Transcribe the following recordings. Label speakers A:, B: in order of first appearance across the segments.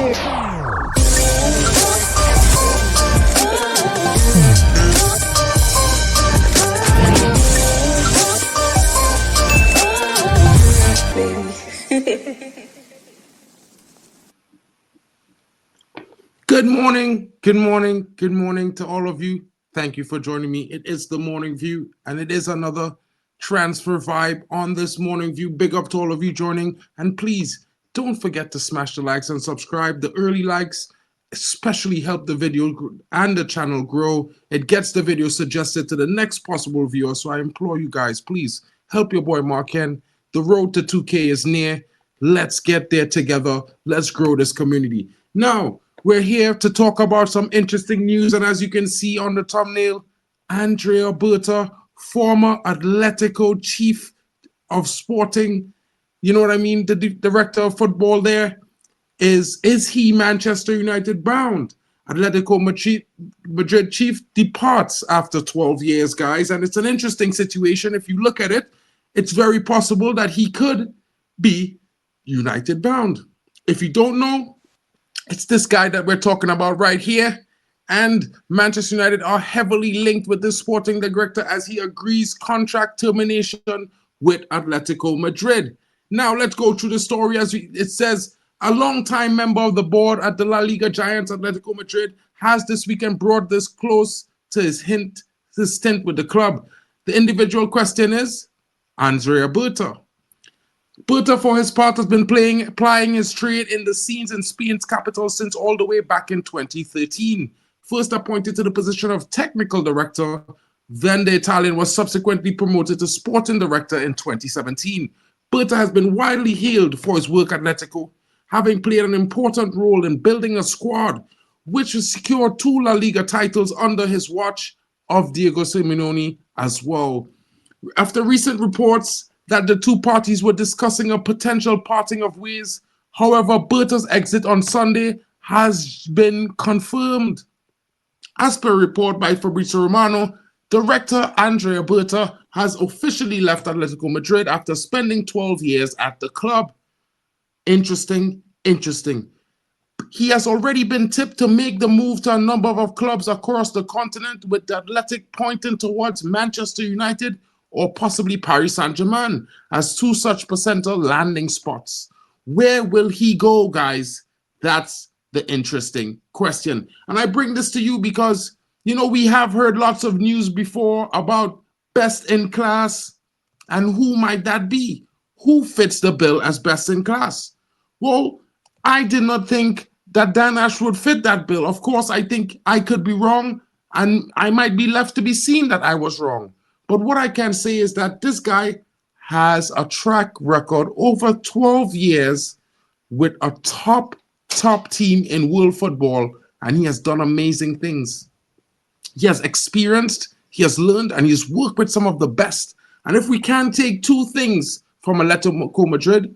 A: Good morning, good morning, good morning to all of you. Thank you for joining me. It is the Morning View, and it is another transfer vibe on this Morning View. Big up to all of you joining, and please don't forget to smash the likes and subscribe. The early likes especially help the video and the channel grow. It gets the video suggested to the next possible viewer, so I implore you guys, please help your boy Marken. The road to 2K is near. Let's get there together. Let's grow this community. Now, we're here to talk about some interesting news, and as you can see on the thumbnail, Andrea Berta, former Atletico chief of sporting, you know what I mean, the director of football there, is he Manchester United bound? Atletico Madrid chief departs after 12 years, guys, and it's an interesting situation. If you look at it, it's very possible that he could be United bound. If you don't know, it's this guy that we're talking about right here. And Manchester United are heavily linked with the sporting director as he agrees contract termination with Atletico Madrid. Now, let's go through the story. As it says, a longtime member of the board at the La Liga giants Atletico Madrid has this weekend brought this close to his stint with the club. The individual question is Andrea Berta. Berta, for his part, has been plying his trade in the scenes in Spain's capital since all the way back in 2013. First appointed to the position of technical director, then the Italian was subsequently promoted to sporting director in 2017. Berta has been widely hailed for his work at Atletico, having played an important role in building a squad which has secured 2 La Liga titles under his watch of Diego Simeone as well. After recent reports that the two parties were discussing a potential parting of ways. However, Berta's exit on Sunday has been confirmed. As per a report by Fabrizio Romano, director Andrea Berta has officially left Atletico Madrid after spending 12 years at the club. Interesting. He has already been tipped to make the move to a number of clubs across the continent, with the Athletic pointing towards Manchester United or possibly Paris Saint-Germain as 2 such potential landing spots. Where will he go, guys? That's the interesting question. And I bring this to you because, you know, we have heard lots of news before about best in class, and who might that be? Who fits the bill as best in class? Well, I did not think that Dan Ash would fit that bill. Of course, I think I could be wrong, and I might be left to be seen that I was wrong. But what I can say is that this guy has a track record over 12 years with a top team in world football, and he has done amazing things. He has experienced, he has learned, and he's worked with some of the best. And if we can take 2 things from Atletico Madrid,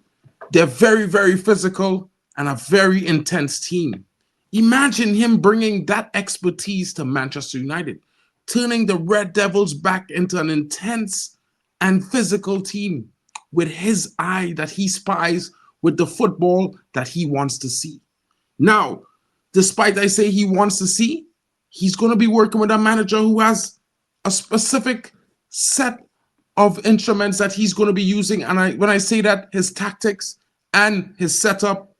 A: they're very, very physical and a very intense team. Imagine him bringing that expertise to Manchester United, turning the Red Devils back into an intense and physical team with his eye that he spies with the football that he wants to see. Now, despite I say he wants to see, he's going to be working with a manager who has a specific set of instruments that he's going to be using. And when I say that, his tactics and his setup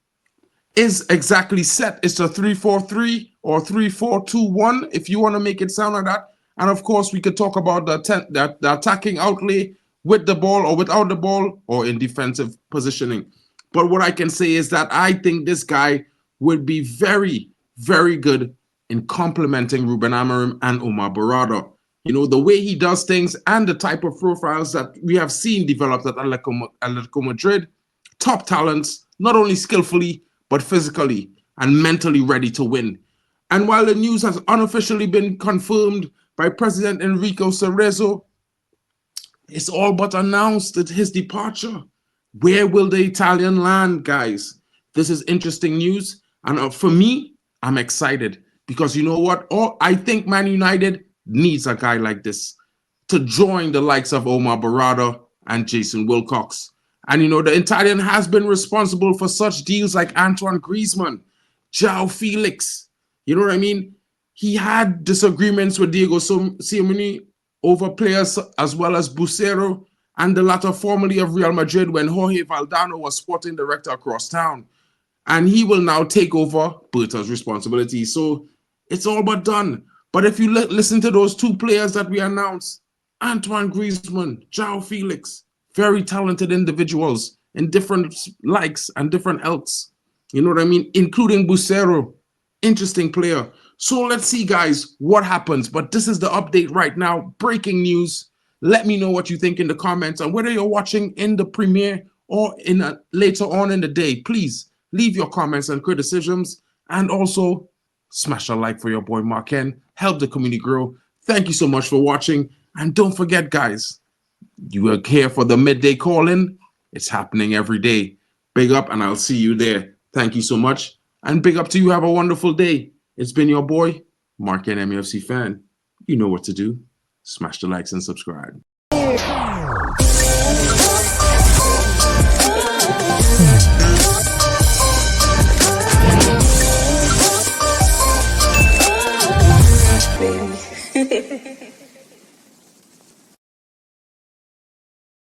A: is exactly set. It's a 3-4-3 or 3-4-2-1, if you want to make it sound like that. And of course, we could talk about the attacking outlay with the ball or without the ball or in defensive positioning. But what I can say is that I think this guy would be very, very good in complementing Ruben Amorim and Omar Berta. You know, the way he does things and the type of profiles that we have seen developed at Atletico Madrid, top talents, not only skillfully, but physically and mentally ready to win. And while the news has unofficially been confirmed by President Enrico Cerezo, it's all but announced that his departure. Where will the Italian land, guys? This is interesting news. And for me, I'm excited because you know what? I think Man United needs a guy like this to join the likes of Omar Berta and Jason Wilcox. And you know, the Italian has been responsible for such deals like Antoine Griezmann, João Felix. You know what I mean? He had disagreements with Diego Simeone over players as well as Bucero, and the latter formerly of Real Madrid when Jorge Valdano was sporting director across town. And he will now take over Berta's responsibility. So it's all but done. But if you listen to those two players that we announced, Antoine Griezmann, João Felix, very talented individuals in different likes and different elks. You know what I mean? Including Bucero, interesting player. So let's see, guys, what happens. But this is the update right now. Breaking news. Let me know what you think in the comments. And whether you're watching in the premiere or later on in the day, please leave your comments and criticisms. And also, smash a like for your boy Marken. Help the community grow. Thank you so much for watching. And don't forget, guys, you are here for the midday call-in. It's happening every day. Big up, and I'll see you there. Thank you so much. And big up to you. Have a wonderful day. It's been your boy, Marken MUFC fan. You know what to do. Smash the likes and subscribe.
B: Baby.